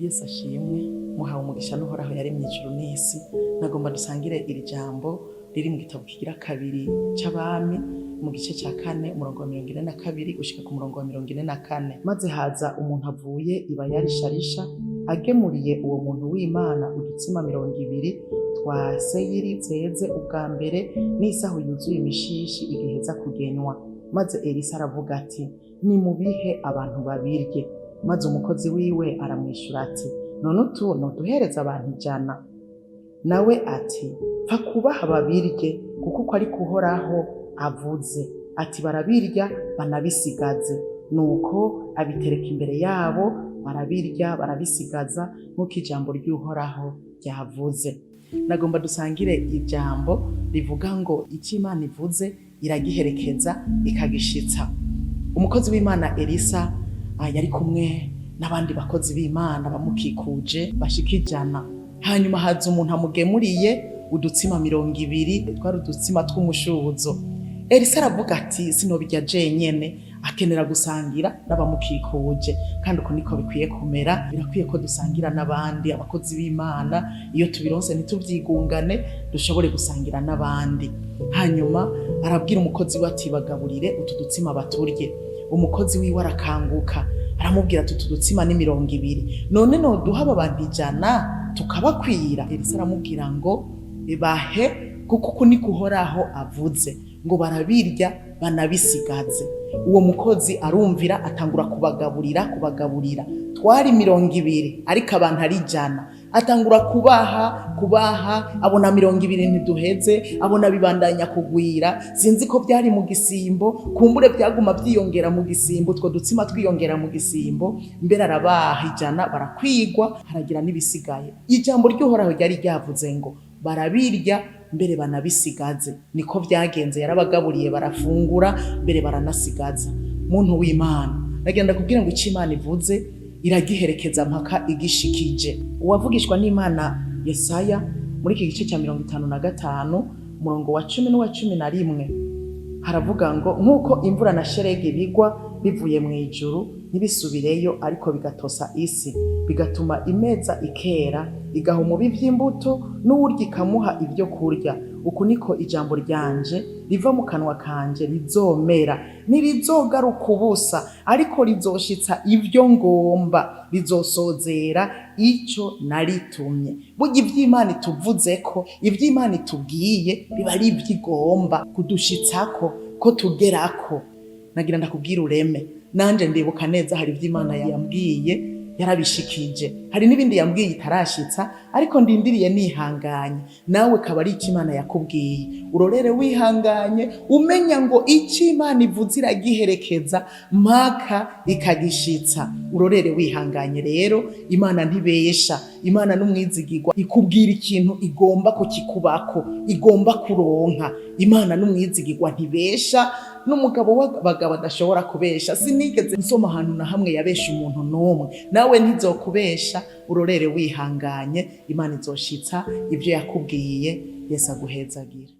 Yesu ashimwe, muhawe umugisha n'uhoraho yaremye ijuru n'isi. Nagomba dusangire iri jambo riri mu gitabo kigira kabiri c'abami mu gice ca 4 umurongo wa 42 gushika ku murongo wa 44. Maze haza umuntu avuye ibayarisharisha agemuriye uwo muntu w'Imana udutsima 200 twa seyiri zeze ubwa mbere n'isaho yuzuye imishishi igiheza kugenywa. Maze Elisa aravuga ati, nimubihe abantu babirye. Maze umukozi wiwe aramwishura ati, none utu noduhereza abantu 100. Nawe ati, pfa kubaha babirye kuko uko ari kuhoraho avuze. Ati barabirya banabisigaze. Nuko abitereka imbere yabo, barabirya barabisigaza nk'uko ijambo ry'uhoraho ryavuze. Nagomba dusangire ijambo rivuga ngo icyo Imana ivuze iragiherekeza ikagishitsa. Umukozi w'Imana Elisa yari kumwe n'abandi bakozi b'Imana bamukikuje bashika 100. Hanyuma haza umuntu amugemuriye udutsima 200 twari udutsima tw'umushuzo. Elisa aravuga ati, sinobirya jenyene, akenera gusangira n'abamukikuje. Kandi uko niko bikwiye kumera, birakwiye ko dusangira n'abandi. Abakozi b'Imana iyo tubironse ntituvyigungane, dushobore gusangira n'abandi. Hanyuma arabwira umukozi we ati, bagaburire utu dutsima baturye. Umukozi wiwe arakanguka aramubwira ati, utu dutsima ni 200, none noduha abantu 100 tukabakwira? Elisa aramubwira ngo bahe kuko uko niko uhoraho avuze, ngo barabirya banabisigaze. Uwo mukozi arumvira atangura kubagaburira. Twari 200 ariko abantu ari 100. Atangura kubaha abona 200 ntiduheze, abona bibandanya kugwira. Sinzi ko byari mu gisimbo, kumbure byaguma byiyongera mu gisimbo, two dutsima twiyongera mu gisimbo. Mbere arabaha 100 barakwigwa, haragira n'ibisigaye. Ijambo ry'uhoraho ryari ryavuze ngo barabirya mbere banabisigaze. Niko byagenze, yarabagaburiye barafungura mbere baranasigaza. Muntu w'Imana, nagenda kubwira ngo icyo Imana ivuze iragiherekeza mpaka igishikije. Uwavugishwa n'Imana Yesaya muri iki gice cya 55 umurongo wa 10 n'uwa 11 haravuga ngo, nk'uko imvura na sheregi bigwa bivuye mu ijuru ntibisubireyo, ariko bigatosa isi, bigatuma imeza ikera, igaha umubivi imbuto, n'uwurya ikamuha ibyo kurya. Uku niko ijambo ryanje riva mu kanwa kanje rizomera, ntirizogaruka ubusa, ariko rizoshitsa ibyo ngomba, rizosozera icyo naritumye. Burya ivy'Imana ituvuze ko, ivy'Imana itubwiye biba ari ivy'igomba kudushitsako, ko tugerako. Nagira ndakubwira ureme, nanje ndibuka neza hari ivy'Imana yambwiye yarabishikije, hari n'ibindi yambwiye itarashitsa, ariko ndindiriye nihanganye. Nawe kaba ari icyo Imana yakubwiye, urorere wihanganye, umenya ngo icyo Imana ivuze iragiherekeza mpaka ikagishitsa. Urorere wihanganye rero, Imana ntibesha, Imana n'umwizigirwa. Ikubwira ikintu igomba ko kikubako, igomba kuronka. Imana n'umwizigirwa ntibesha, n'umugabo w'abagabo adashobora kubesha. Sinigeze nsoma ahantu na hamwe yabesha umuntu n'umwe. Nawe ntizokubesha, urorere wihanganye, Imana izoshitsa ibyo yakubwiye. Yesu aguhezagire.